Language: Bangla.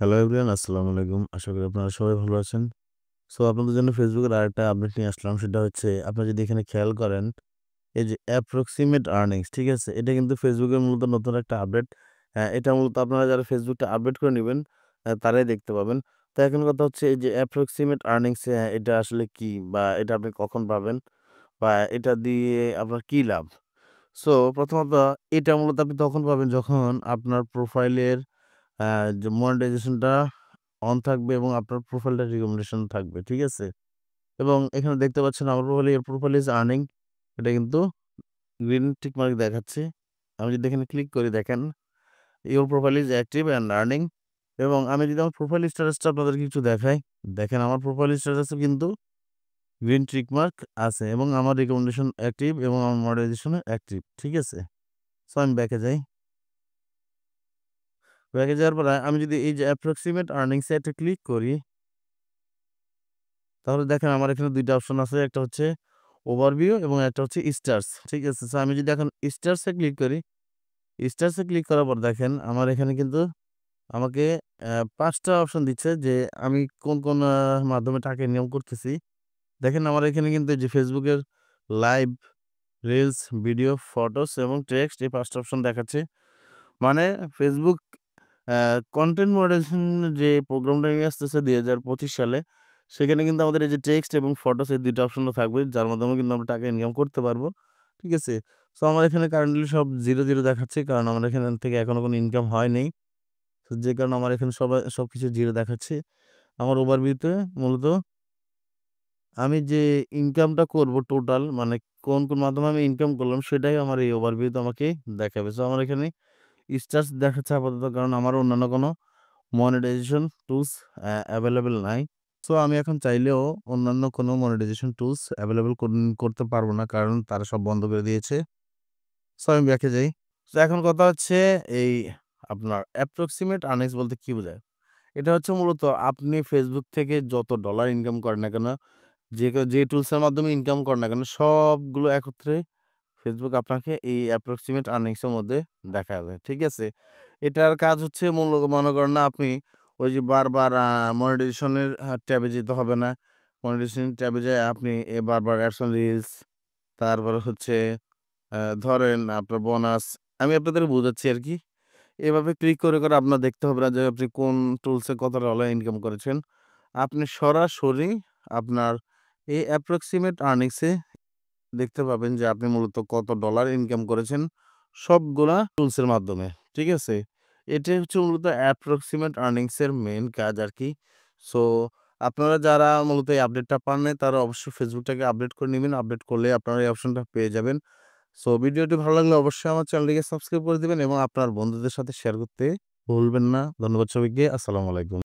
হ্যালো এভরিওয়ান, আসসালামু আলাইকুম। আশা করি আপনারা সবাই ভালো আছেন। সো আপনাদের জন্য ফেসবুকের আরেকটা আপডেট নিয়ে আসলাম। সেটা হচ্ছে আপনারা যদি এখানে খেয়াল করেন, এই যে অ্যাপ্রক্সিমেট আর্নিংস, ঠিক আছে? এটা কিন্তু ফেসবুকের মূলত নতুন একটা আপডেট। এটা মূলত আপনারা যারা ফেসবুকটা আপডেট করে নিবেন, তারাই দেখতে পাবেন। তো এখন কথা হচ্ছে এই যে অ্যাপ্রক্সিমেট আর্নিংস, এটা আসলে কি? বা এটা আপনি কখন পাবেন? বা এটা দিয়ে আপনার কি লাভ? সো প্রথমত এটা মূলত আপনি তখন পাবেন যখন আপনার প্রোফাইলের আ যে মনিটাইজেশনটা অন থাকবে এবং আপনার প্রোফাইলটা রিকমেন্ডেশন থাকবে। ঠিক আছে? এবং এখানে দেখতে পাচ্ছেন আমার প্রোফাইলে your profile is earning, এটা কিন্তু গ্রিন টিক মার্ক দেখাচ্ছে। আমি যদি এখানে ক্লিক করি দেখেন your profile is active and earning, এবং আমি যদি আমার প্রোফাইল স্ট্যাটাসটা আপনাদেরকে একটু দেখাই, দেখেন আমার প্রোফাইল স্ট্যাটাসে কিন্তু গ্রিন টিক মার্ক আছে এবং আমার রিকমেন্ডেশন অ্যাক্টিভ এবং আমার মনিটাইজেশন অ্যাক্টিভ। ঠিক আছে? সো আমি ব্যাকে যাই। ব্যাকে যাওয়ার পরে আমি যদি এই যে অ্যাপ্রক্সিমেট আর্নিংস এ একটা ক্লিক করি, তাহলে দেখেন আমার এখানে ২ টা অপশন আছে। একটা হচ্ছে ওভারভিউ এবং একটা হচ্ছে স্টারস। ঠিক আছে? সো আমি যদি এখন স্টারস এ ক্লিক করি, স্টারস এ ক্লিক করার পর দেখেন আমার এখানে কিন্তু আমাকে ৫ টা অপশন দিচ্ছে যে আমি কোন মাধ্যমে টাকা ইনকাম করতেছি। দেখেন আমার এখানে কিন্তু এই যে Facebook এর লাইভ, রিলস, ভিডিও, ফটোস এবং টেক্সট, এই ৫ টা অপশন দেখাচ্ছে। মানে Facebook কনটেন্ট মডারেশন যে প্রোগ্রামটা নিয়ে আসতেছে ২০২৫ সালে, সেখানে কিন্তু আমাদের এই যে টেক্সট এবং ফটোস, এই ২ টা অপশনও থাকবে, যার মাধ্যমে কিন্তু আমরা টাকা ইনকাম করতে পারবো। ঠিক আছে? সো আমার এখানে কারেন্টলি সব 0 দেখাচ্ছে, কারণ আমার এখান থেকে এখনো কোনো ইনকাম হয় নাই। তো যে কারণে আমার এখানে সবকিছু 0 দেখাচ্ছে। আমার ওভারভিউতে মূলত আমি যে ইনকামটা করব টোটাল, মানে কোন মাধ্যমে আমি ইনকাম করলাম, সেটাই আমার এই ওভারভিউতে আমাকে দেখাবে। সো আমার এখানে স্টারস দেখাচ্ছে আপাতত, কারণ আমার অন্যান্য কোনো মনিটাইজেশন টুলস এভেইলেবল নাই। সো আমি এখন চাইলেও অন্যান্য কোনো মনিটাইজেশন টুলস এভেইলেবল করতে পারবো না, কারণ তারা সব বন্ধ করে দিয়েছে। সো আমি ব্যাকে যাই। সো এখন কথা হচ্ছে এই আপনার অ্যাপ্রক্সিমেট আর্নিংস বলতে কি বোঝায়? এটা হচ্ছে মূলত আপনি Facebook থেকে যত ডলার ইনকাম করেন না কেন, যে টুলসের মাধ্যমে ইনকাম করেন না কেন, সবগুলো একত্রে Facebook আপনাকে এই অ্যাপ্রক্সিমেট আর্নিংস এর মধ্যে দেখাবে। ঠিক আছে? এটার কাজ হচ্ছে মনে করেন না, আপনি ওই যে বারবার মনিটাইজেশন এর ট্যাবে যেতে হবে না। মনিটাইজেশন ট্যাবে যেয়ে আপনি বারবার অ্যাডস অন রিলস, তারপরে হচ্ছে ধরেন আপনার বোনাস, আমি আপনাদের বোঝাচ্ছি আরকি। এভাবে ক্লিক করে আপনার দেখতে হবে না যে আপনি কোন টুলসে কত ডলার ইনকাম করেছেন। আপনি সরাসরি আপনার এই অ্যাপ্রক্সিমেট আর্নিংস এ দেখতে পাবেন যে আপনি মূলত কত ডলার ইনকাম করেছেন সবগুলা টুলসের মাধ্যমে। ঠিক আছে? এটাই হচ্ছে মূলত অ্যাপ্রক্সিমেট আর্নিংস এর মেইন কাজ আরকি। সো আপনারা যারা মূলত এই আপডেটটা পান নাই, তারা অবশ্যই ফেসবুকটাকে আপডেট করে নিবেন। আপডেট করলে আপনারা এই অপশনটা পেয়ে যাবেন। সো ভিডিওটি ভালো লাগলে অবশ্যই আমার চ্যানেলটিকে সাবস্ক্রাইব করে দিবেন এবং আপনার বন্ধুদের সাথে শেয়ার করতে ভুলবেন না। ধন্যবাদ সবাইকে। আসসালামু আলাইকুম।